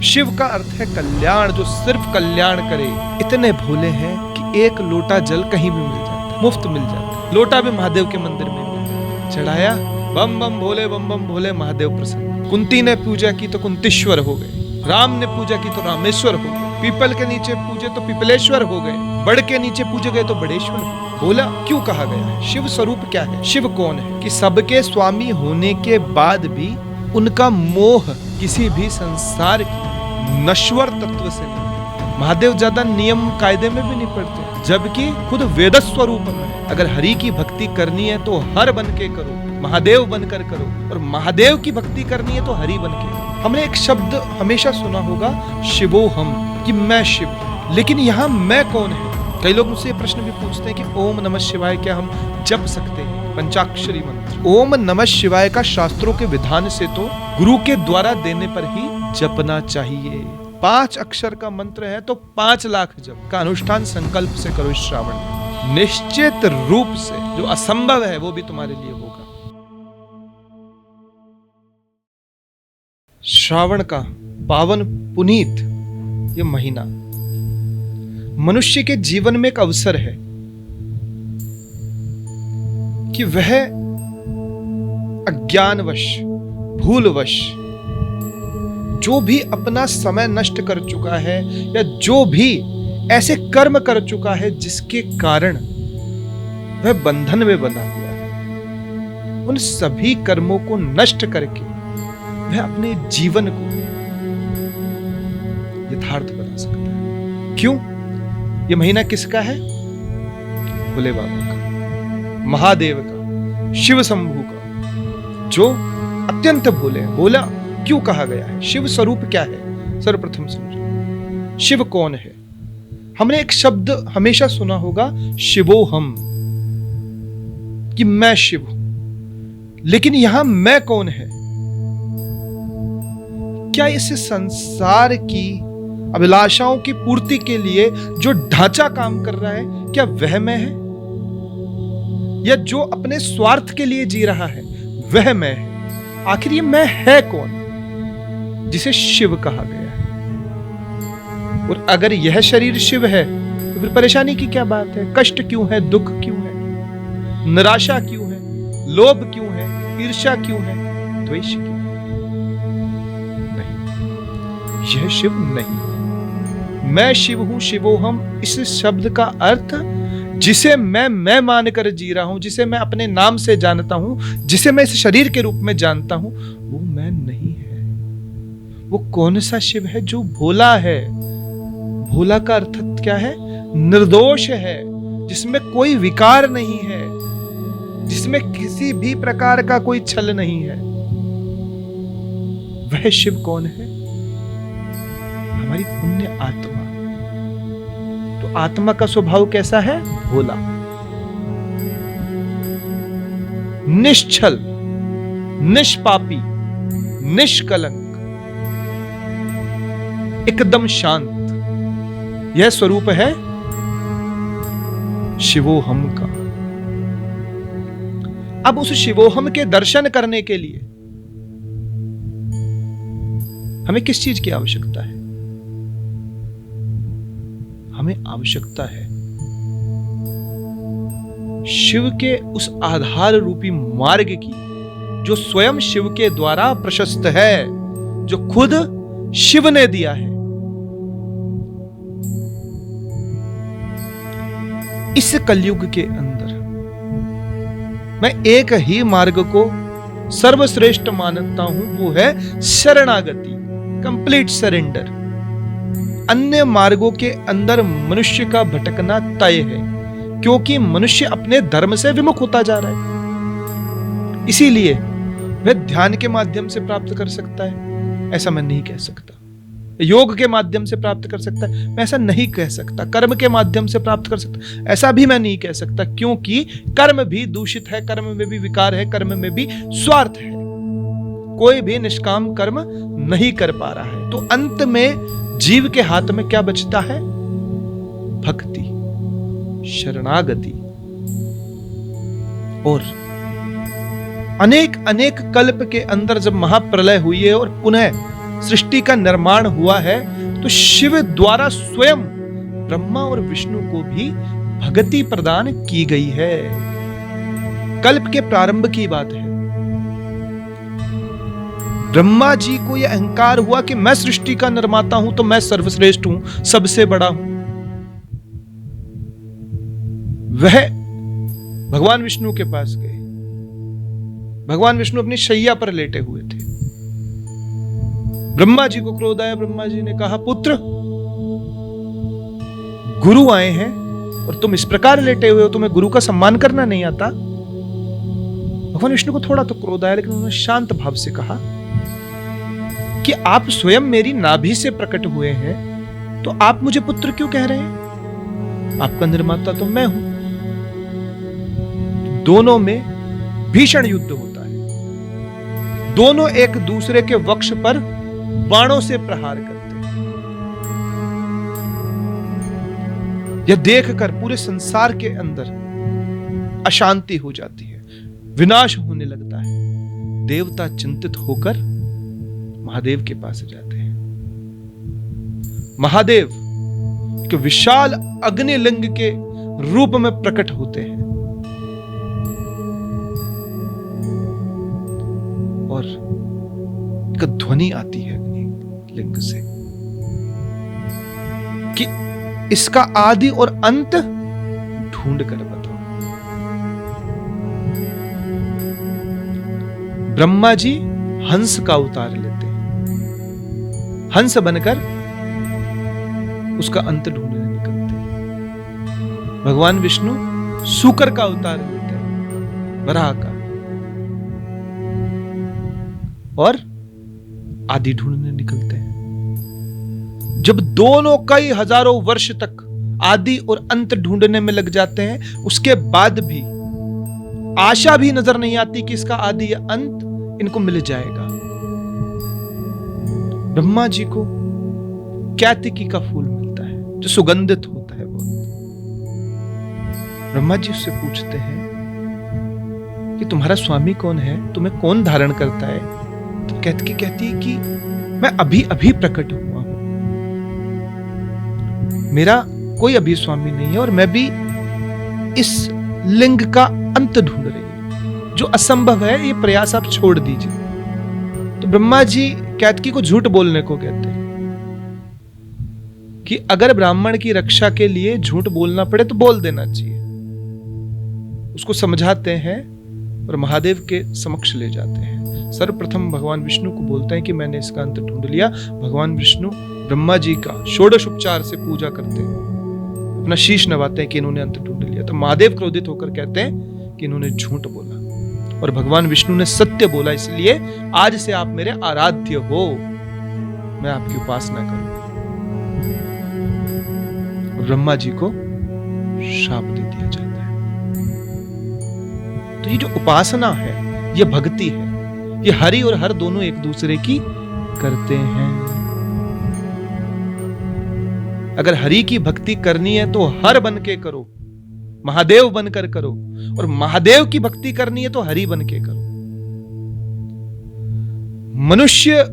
शिव का अर्थ है कल्याण, जो सिर्फ कल्याण करे। इतने भोले हैं कि एक लोटा जल कहीं भी मिल जाता है, मुफ्त मिल जाता है। लोटा भी महादेव के मंदिर में मिल जाता है। चढ़ाया, बम बम भोले महादेव प्रसन्न। कुंती ने पूजा की तो कुंतीश्वर हो गए, राम ने पूजा की तो रामेश्वर हो गए, पीपल के नीचे पूजे तो पिपलेश्वर हो गए, बड़ के नीचे पूजे गए तो बड़ेश्वर हो गए। बोला क्यों कहा गया है? शिव स्वरूप क्या है? शिव कौन है? कि सबके स्वामी होने के बाद भी उनका मोह किसी भी संसार की नश्वर तत्व से नहीं। महादेव ज्यादा नियम कायदे में भी नहीं पड़ते, जबकि खुद वेद स्वरूप में अगर हरि की भक्ति करनी है तो हर बन के करो, महादेव बनकर करो, और महादेव की भक्ति करनी है तो हरि बन के करो। हमने एक शब्द हमेशा सुना होगा, शिवो हम, कि मैं शिव। लेकिन यहाँ मैं कौन है? कई लोग मुझसे ये प्रश्न भी पूछते हैं कि ओम नमः शिवाय क्या हम जप सकते हैं? पंचाक्षरी मंत्र ओम नमः शिवाय का शास्त्रों के विधान से तो गुरु के द्वारा देने पर ही जपना चाहिए। 5 अक्षर का मंत्र है तो 5 लाख जप का अनुष्ठान संकल्प से करो इस श्रावण में। निश्चित रूप से जो असंभव है वो भी तुम्हारे लिए होगा। श्रावण का पावन पुनीत ये महीना मनुष्य के जीवन में एक अवसर है कि वह अज्ञानवश, भूलवश जो भी अपना समय नष्ट कर चुका है या जो भी ऐसे कर्म कर चुका है जिसके कारण वह बंधन में बंधा हुआ है, उन सभी कर्मों को नष्ट करके वह अपने जीवन को यथार्थ बना सकता है। क्यों? यह महीना किसका है? भोले बाबा का, महादेव का, शिव शंभू का, जो अत्यंत भोले हैं। बोला क्यों कहा गया है? शिव स्वरूप क्या है? सर्वप्रथम समझो, शिव कौन है? हमने एक शब्द हमेशा सुना होगा, शिवो हम, कि मैं शिव हूं। लेकिन यहां मैं कौन है? क्या इस संसार की अभिलाषाओं की पूर्ति के लिए जो ढांचा काम कर रहा है, क्या वह मैं है? या जो अपने स्वार्थ के लिए जी रहा है वह मैं है? आखिर ये मैं है कौन जिसे शिव कहा गया है? और अगर यह शरीर शिव है तो फिर परेशानी की क्या बात है? कष्ट क्यों है? दुख क्यों है? निराशा क्यों है? लोभ क्यों है? ईर्ष्या क्यों है? द्वेष क्यों है? नहीं, यह शिव नहीं। मैं शिव हूं, शिवो हम, इस शब्द का अर्थ जिसे मैं मानकर जी रहा हूं, जिसे मैं अपने नाम से जानता हूं, जिसे मैं इस शरीर के रूप में जानता हूं, वो मैं नहीं है। वो कौन सा शिव है? जो भोला है। भोला का अर्थ क्या है? निर्दोष है, जिसमें कोई विकार नहीं है, जिसमें किसी भी प्रकार का कोई छल नहीं है। वह शिव कौन है? हमारी पुण्य आत्मा। तो आत्मा का स्वभाव कैसा है? भोला, निश्छल, निष्पापी, निष्कलंक, एकदम शांत। यह स्वरूप है शिवोहम का। अब उस शिवोहम के दर्शन करने के लिए हमें किस चीज की आवश्यकता है? हमें आवश्यकता है शिव के उस आधार रूपी मार्ग की, जो स्वयं शिव के द्वारा प्रशस्त है, जो खुद शिव ने दिया है। इस कलयुग के अंदर मैं एक ही मार्ग को सर्वश्रेष्ठ मानता हूं, वो है शरणागति, कंप्लीट सरेंडर। अन्य मार्गों के अंदर मनुष्य का भटकना तय है, क्योंकि मनुष्य अपने धर्म से विमुख होता जा रहा है। इसीलिए वह ध्यान के माध्यम से प्राप्त कर सकता है, ऐसा मैं नहीं कह सकता। योग के माध्यम से प्राप्त कर सकता है, मैं ऐसा नहीं कह सकता। कर्म के माध्यम से प्राप्त कर सकता, ऐसा भी मैं नहीं कह सकता, क्योंकि कर्म भी दूषित है, कर्म में भी विकार है, कर्म में भी स्वार्थ है। कोई भी निष्काम कर्म नहीं कर पा रहा है। तो अंत में जीव के हाथ में क्या बचता है? भक्ति, शरणागति। और अनेक अनेक कल्प के अंदर जब महाप्रलय हुई है और पुनः सृष्टि का निर्माण हुआ है तो शिव द्वारा स्वयं ब्रह्मा और विष्णु को भी भक्ति प्रदान की गई है। कल्प के प्रारंभ की बात है। ब्रह्मा जी को यह अहंकार हुआ कि मैं सृष्टि का निर्माता हूं तो मैं सर्वश्रेष्ठ हूं, सबसे बड़ा हूं। वह भगवान विष्णु के पास गए। भगवान विष्णु अपनी शैया पर लेटे हुए थे। ब्रह्मा जी को क्रोध आया। ब्रह्मा जी ने कहा, पुत्र, गुरु आए हैं और तुम इस प्रकार लेटे हुए हो, तुम्हें गुरु का सम्मान करना नहीं आता? भगवान विष्णु को थोड़ा तो क्रोध आया, लेकिन उन्होंने शांत भाव से कहा कि आप स्वयं मेरी नाभि से प्रकट हुए हैं, तो आप मुझे पुत्र क्यों कह रहे हैं? आपका निर्माता तो मैं हूं। दोनों में भीषण युद्ध होता है। दोनों एक दूसरे के वक्ष पर बाणों से प्रहार करते हैं। यह देखकर पूरे संसार के अंदर अशांति हो जाती है, विनाश होने लगता है। देवता चिंतित होकर महादेव के पास जाते हैं। महादेव एक विशाल अग्निलिंग के रूप में प्रकट होते हैं और एक ध्वनि आती है अग्निलिंग से कि इसका आदि और अंत ढूंढ कर बताओ। ब्रह्मा जी हंस का अवतार लेते हैं। हंस बनकर उसका अंत ढूंढने निकलते हैं। भगवान विष्णु सूकर का अवतार लेते हैं, वराह का, और आदि ढूंढने निकलते हैं। जब दोनों कई हजारों वर्ष तक आदि और अंत ढूंढने में लग जाते हैं, उसके बाद भी आशा भी नजर नहीं आती कि इसका आदि या अंत इनको मिल जाएगा। ब्रह्मा जी को कैतिकी का फूल मिलता है जो सुगंधित होता है बहुत। ब्रह्मा जी उससे पूछते हैं कि तुम्हारा स्वामी कौन है, तुम्हें कौन धारण करता है? तो कैतिकी कहती है कि मैं अभी अभी प्रकट हुआ हूं, मेरा कोई अभी स्वामी नहीं है और मैं भी इस लिंग का अंत ढूंढ रही हूं। जो असंभव है ये प्रयास आप छोड़ दीजिए। तो ब्रह्मा जी कैतिकी को झूठ बोलने को कहते हैं कि अगर ब्राह्मण की रक्षा के लिए झूठ बोलना पड़े तो बोल देना चाहिए। उसको समझाते हैं और महादेव के समक्ष ले जाते हैं। सर्वप्रथम भगवान विष्णु को बोलते हैं कि मैंने इसका अंत ढूंढ लिया। भगवान विष्णु ब्रह्मा जी का षोडश उपचार से पूजा करते हैं, अपना शीश नवाते हैं कि इन्होंने अंत ढूंढ लिया। तो महादेव क्रोधित होकर कहते हैं कि इन्होंने झूठ बोला और भगवान विष्णु ने सत्य बोला, इसलिए आज से आप मेरे आराध्य हो, मैं आपकी उपासना करूंगा। ब्रह्मा जी को शाप दे दिया जाता है। तो ये जो उपासना है, ये भक्ति है, ये हरि और हर दोनों एक दूसरे की करते हैं। अगर हरि की भक्ति करनी है तो हर बन के करो, महादेव बनकर करो, और महादेव की भक्ति करनी है तो हरि बन के करो। मनुष्य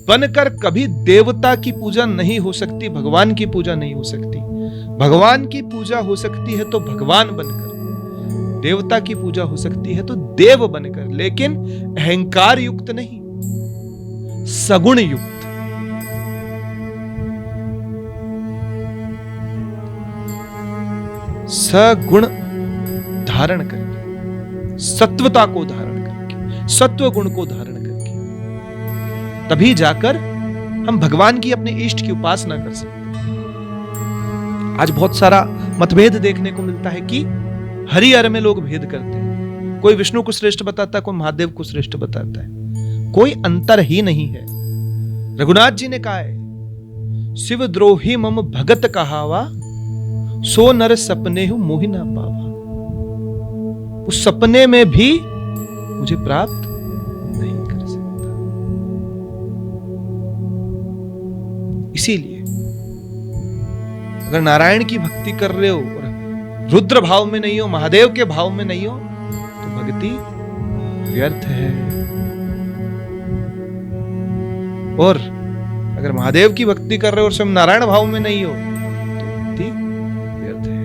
बनकर कभी देवता की पूजा नहीं हो सकती, भगवान की पूजा नहीं हो सकती। भगवान की पूजा हो सकती है तो भगवान बनकर, देवता की पूजा हो सकती है तो देव बनकर, लेकिन अहंकार युक्त नहीं, सगुण युक्त। सगुण धारण करके, सत्वता को धारण करके, सत्व गुण को धारण करके, तभी जाकर हम भगवान की, अपने इष्ट की उपासना कर सकते हैं। आज बहुत सारा मतभेद देखने को मिलता है कि हरि हर में लोग भेद करते हैं। कोई विष्णु को श्रेष्ठ बताता है, कोई महादेव को श्रेष्ठ बताता है, कोई अंतर ही नहीं है। रघुनाथ जी ने कहा है, शिव द्रोही मम भगत कहावा, सो नर सपने हूं मोहि ना पावा। उस सपने में भी मुझे प्राप्त नहीं कर सकता। इसीलिए अगर नारायण की भक्ति कर रहे हो और रुद्र भाव में नहीं हो, महादेव के भाव में नहीं हो, तो भक्ति व्यर्थ है। और अगर महादेव की भक्ति कर रहे हो और स्वयं नारायण भाव में नहीं हो तो भक्ति व्यर्थ है।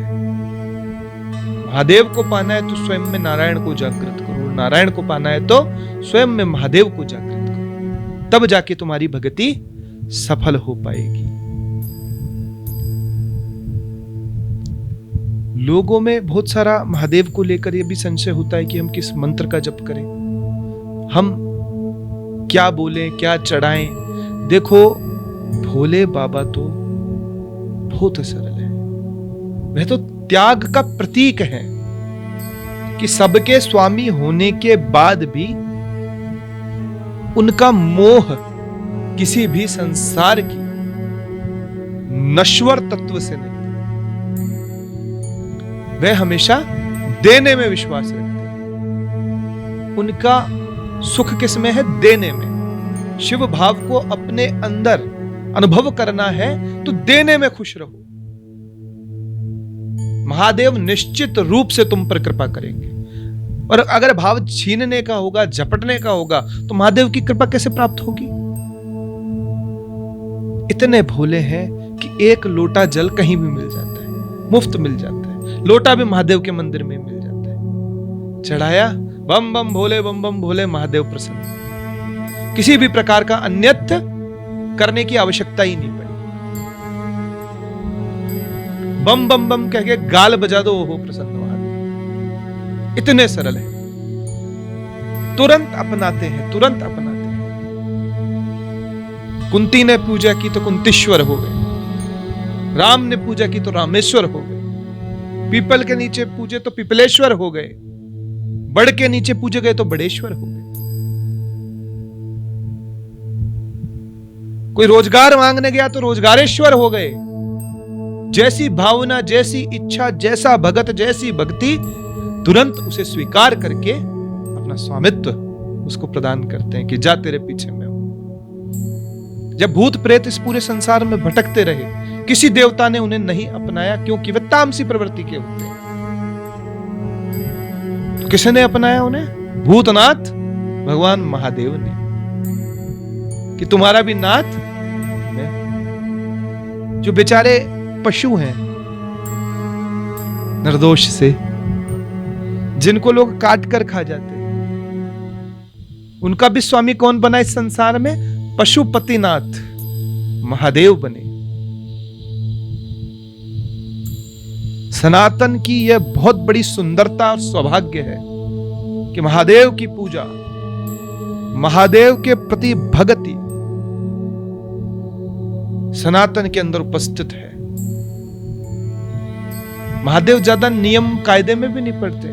महादेव को पाना है तो स्वयं में नारायण को जागृत करो, नारायण को पाना है तो स्वयं में महादेव को जागृत करो, तब जाके तुम्हारी भक्ति सफल हो पाएगी। लोगों में बहुत सारा महादेव को लेकर यह भी संशय होता है कि हम किस मंत्र का जप करें, हम क्या बोलें, क्या चढ़ाएं। देखो, भोले बाबा तो बहुत सरल है, वह तो त्याग का प्रतीक है कि सबके स्वामी होने के बाद भी उनका मोह किसी भी संसार की नश्वर तत्व से नहीं, वह हमेशा देने में विश्वास रखते हैं। उनका सुख किसमें है? देने में। शिव भाव को अपने अंदर अनुभव करना है तो देने में खुश रहो। महादेव निश्चित रूप से तुम पर कृपा करेंगे। और अगर भाव छीनने का होगा, झपटने का होगा, तो महादेव की कृपा कैसे प्राप्त होगी? इतने भोले हैं कि एक लोटा जल कहीं भी मिल जाता है, मुफ्त मिल जाता है। लोटा भी महादेव के मंदिर में मिल जाता है, चढ़ाया, बम बम भोले, महादेव प्रसन्न। किसी भी प्रकार का अन्यत्र करने की आवश्यकता ही नहीं पड़ी। बम बम बम कह के गाल बजा दो, वो प्रसन्न महादेव। इतने सरल है, तुरंत अपनाते हैं, तुरंत अपनाते हैं। कुंती ने पूजा की तो कुंतीश्वर हो गए, राम ने पूजा की तो रामेश्वर हो गए, पीपल के नीचे पूजे तो पिपलेश्वर हो गए, बड़ के नीचे पूजे गए तो बड़ेश्वर हो गए। कोई रोजगार मांगने गया तो रोजगारेश्वर हो गए। जैसी भावना, जैसी इच्छा, जैसा भगत, जैसी भक्ति, तुरंत उसे स्वीकार करके अपना स्वामित्व उसको प्रदान करते हैं कि जा तेरे पीछे मैं हूं। जब भूत प्रेत इस पूरे संसार में भटकते रहे, किसी देवता ने उन्हें नहीं अपनाया, क्योंकि वे तामसी प्रवृत्ति के होते हैं। तो किसने अपनाया उन्हें? भूतनाथ भगवान महादेव ने, कि तुम्हारा भी नाथ मैं। जो बेचारे पशु हैं निर्दोष से, जिनको लोग काट कर खा जाते हैं, उनका भी स्वामी कौन बना इस संसार में? पशुपतिनाथ महादेव बने। सनातन की यह बहुत बड़ी सुंदरता और सौभाग्य है कि महादेव की पूजा, महादेव के प्रति भक्ति सनातन के अंदर उपस्थित है। महादेव ज्यादा नियम कायदे में भी नहीं पड़ते,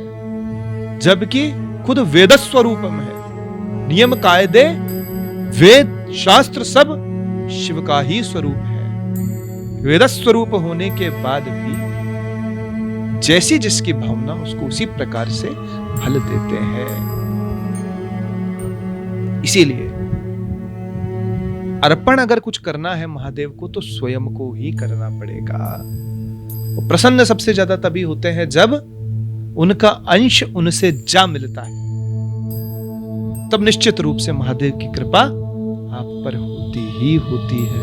जबकि खुद वेद स्वरूप में है। नियम कायदे, वेद शास्त्र सब शिव का ही स्वरूप है। वेद स्वरूप होने के बाद भी जैसी जिसकी भावना, उसको उसी प्रकार से फल देते हैं। इसीलिए अर्पण अगर कुछ करना है महादेव को तो स्वयं को ही करना पड़ेगा। वो प्रसन्न सबसे ज्यादा तभी होते हैं जब उनका अंश उनसे जा मिलता है, तब निश्चित रूप से महादेव की कृपा आप पर होती ही होती है।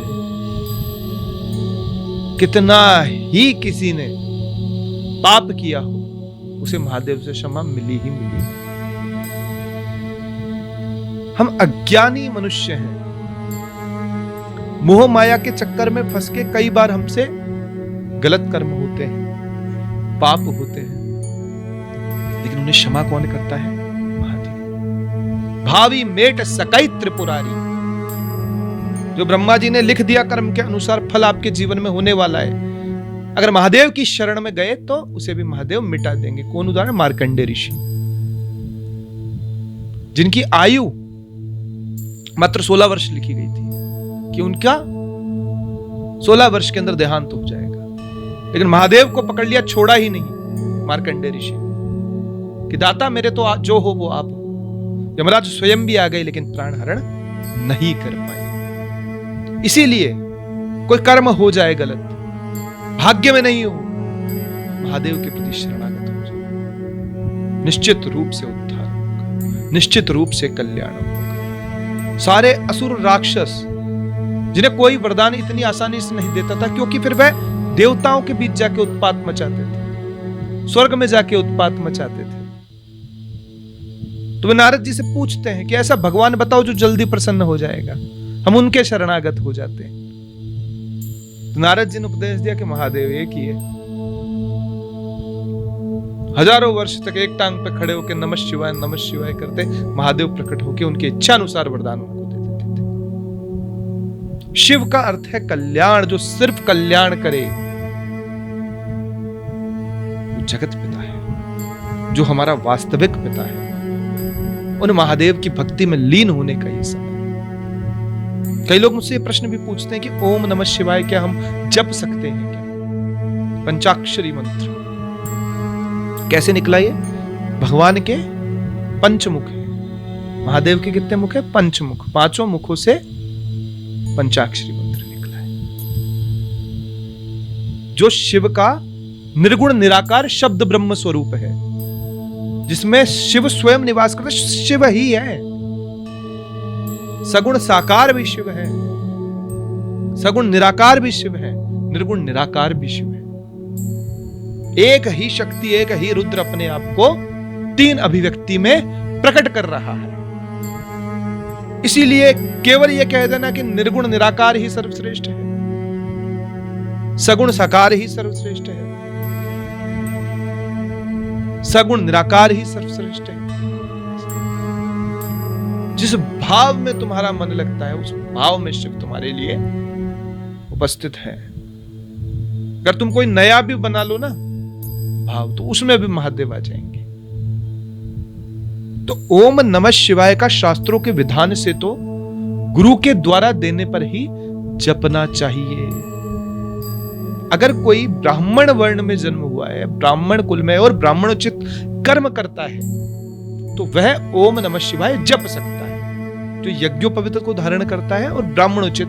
कितना ही किसी ने पाप किया हो, उसे महादेव से क्षमा मिली ही मिली। हम अज्ञानी मनुष्य हैं, मोह माया के चक्कर में फंस के कई बार हमसे गलत कर्म होते हैं, पाप होते हैं, लेकिन उन्हें क्षमा कौन करता है? महादेव। भावी मेट सकई त्रिपुरारी, जो ब्रह्मा जी ने लिख दिया कर्म के अनुसार फल आपके जीवन में होने वाला है, अगर महादेव की शरण में गए तो उसे भी महादेव मिटा देंगे। कौन उदाहरण? मार्कंडेय ऋषि, जिनकी आयु मात्र 16 वर्ष लिखी गई थी कि उनका 16 वर्ष के अंदर देहांत हो जाएगा, लेकिन महादेव को पकड़ लिया, छोड़ा ही नहीं मार्कंडेय ऋषि कि दाता मेरे तो जो हो वो आप हो। यमराज स्वयं भी आ गए लेकिन प्राण हरण नहीं कर पाए। इसीलिए कोई कर्म हो जाए गलत, भाग्य में नहीं हो, महादेव के प्रति शरणागत हो जाए, निश्चित रूप से उद्धार होगा, निश्चित रूप से कल्याण होगा। सारे असुर राक्षस जिन्हें कोई वरदान इतनी आसानी से नहीं देता था, क्योंकि फिर वह देवताओं के बीच जाके उत्पात मचाते थे, स्वर्ग में जाके उत्पात मचाते थे। तो वे नारद जी से पूछते हैं कि ऐसा भगवान बताओ जो जल्दी प्रसन्न हो जाएगा, हम उनके शरणागत हो जाते हैं। तो नारद जी ने उपदेश दिया कि महादेव एक ही है, हजारों वर्ष तक एक टांग पे खड़े होकर नमः शिवाय करते महादेव प्रकट होकर उनकी इच्छा अनुसार वरदान उनको दे देते थे। शिव का अर्थ है कल्याण, जो सिर्फ कल्याण करे। वो जगत पिता है, जो हमारा वास्तविक पिता है। उन महादेव की भक्ति में लीन होने का ये समय। कई लोग मुझसे ये प्रश्न भी पूछते हैं कि ओम नमः शिवाय क्या हम जप सकते हैं क्या? पंचाक्षरी मंत्र कैसे निकला ये? भगवान के पंचमुख है। महादेव के कितने मुख है? पंचमुख। पांचों मुखों से पंचाक्षरी मंत्र निकला है, जो शिव का निर्गुण निराकार शब्द ब्रह्म स्वरूप है, जिसमें शिव स्वयं निवास करता। शिव ही है, सगुण साकार भी शिव है, सगुण निराकार भी शिव है, निर्गुण निराकार भी शिव है। एक ही शक्ति, एक ही रुद्र अपने आप को तीन अभिव्यक्ति में प्रकट कर रहा है। इसीलिए केवल यह कह देना कि निर्गुण निराकार ही सर्वश्रेष्ठ है, सगुण साकार ही सर्वश्रेष्ठ है, सगुण निराकार ही सर्वश्रेष्ठ है। जिस भाव में तुम्हारा मन लगता है, उस भाव में शिव तुम्हारे लिए उपस्थित है। अगर तुम कोई नया भी बना लो ना भाव, तो उसमें भी महादेव आ जाएंगे। तो ओम नमः शिवाय का शास्त्रों के विधान से तो गुरु के द्वारा देने पर ही जपना चाहिए। अगर कोई ब्राह्मण वर्ण में जन्म हुआ है, ब्राह्मण कुल में और ब्राह्मणोचित कर्म करता है, तो वह ओम नमः शिवाय जप सकता है। जो यज्ञोपवीत को धारण करता है और ब्राह्मणोचित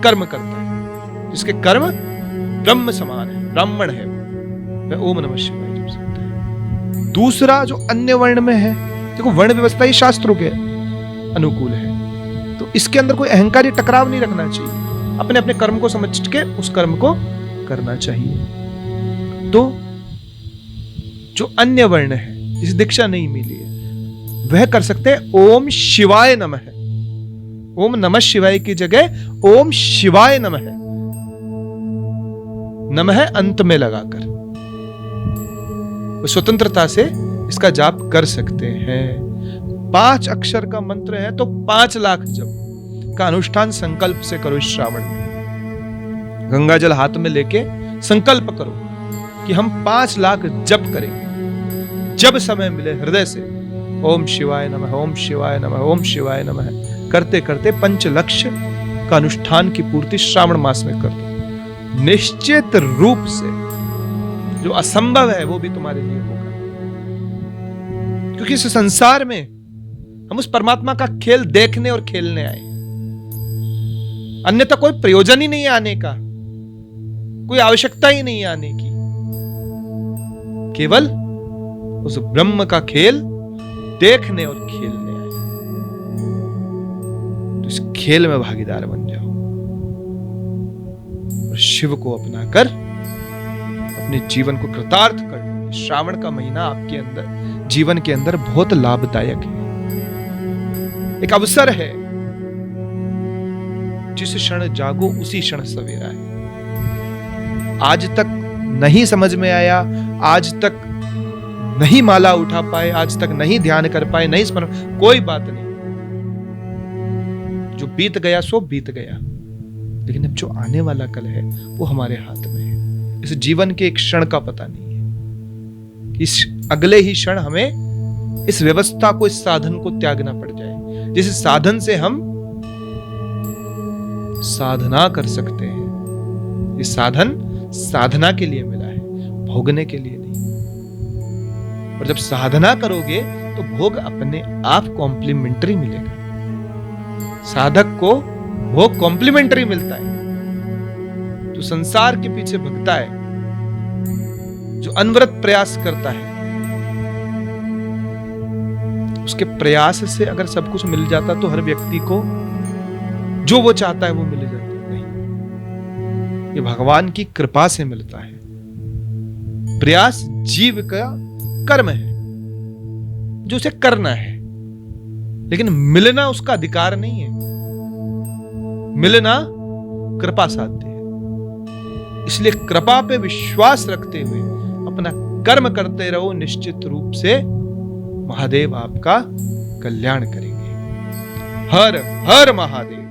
कर्म करता है, जिसके कर्म ब्रह्म समान है, ब्राह्मण है, वह ओम नमः शिवाय जप सकता है। दूसरा जो अन्य वर्ण में है, देखो वर्ण व्यवस्था ही शास्त्रों के अनुकूल है, तो इसके अंदर कोई अहंकारी टकराव नहीं रखना चाहिए। अपने अपने कर्म को समझ के उस कर्म को करना चाहिए। तो जो अन्य वर्ण है, जिसे दीक्षा नहीं मिली है, वह कर सकते हैं ओम शिवाय नमः। ओम नमः शिवाय की जगह ओम शिवाय नमः, नमः अंत में लगाकर स्वतंत्रता से इसका जाप कर सकते हैं। 5 अक्षर का मंत्र है, तो 5 लाख जप का अनुष्ठान संकल्प से करो। इस श्रावण में गंगा जल हाथ में लेके संकल्प करो कि हम 5 लाख जप करेंगे। जब समय मिले हृदय से ओम शिवाय नमः, ओम शिवाय नमः, ओम शिवाय नमः करते करते 5 लक्ष्य का अनुष्ठान की पूर्ति श्रावण मास में कर दो। निश्चित रूप से जो असंभव है वो भी तुम्हारे लिए होगा, क्योंकि इस संसार में हम उस परमात्मा का खेल देखने और खेलने आए, अन्यथा कोई प्रयोजन ही नहीं है आने का, कोई आवश्यकता ही नहीं है आने की। केवल उस ब्रह्म का खेल देखने और खेलने आए। तो इस खेल में भागीदार बन जाओ और शिव को अपनाकर अपने जीवन को कृतार्थ कर लो। श्रावण का महीना आपके अंदर, जीवन के अंदर बहुत लाभदायक है, एक अवसर है। जिस क्षण जागो उसी क्षण सवेरा है। आज तक नहीं समझ में आया, आज तक नहीं माला उठा पाए, आज तक नहीं ध्यान कर पाए, नहीं स्मरण, कोई बात नहीं। जो बीत गया सो बीत गया, लेकिन अब जो आने वाला कल है वो हमारे हाथ में है। इस जीवन के एक क्षण का पता नहीं है, इस अगले ही क्षण हमें इस व्यवस्था को, इस साधन को त्यागना पड़ जाए, जिस साधन से हम साधना कर सकते हैं। ये साधन साधना के लिए मिला है, भोगने के लिए नहीं। और जब साधना करोगे तो भोग अपने आप कॉम्प्लीमेंट्री मिलेगा। साधक को भोग कॉम्प्लीमेंट्री मिलता है। जो संसार के पीछे भगता है, जो अनवरत प्रयास करता है, उसके प्रयास से अगर सब कुछ मिल जाता तो हर व्यक्ति को जो वो चाहता है वो मिल जाता है। ये भगवान की कृपा से मिलता है। प्रयास जीव का कर्म है जो उसे करना है, लेकिन मिलना उसका अधिकार नहीं है। मिलना कृपा साध्य है। इसलिए कृपा पे विश्वास रखते हुए अपना कर्म करते रहो, निश्चित रूप से महादेव आपका कल्याण करेंगे। हर हर महादेव।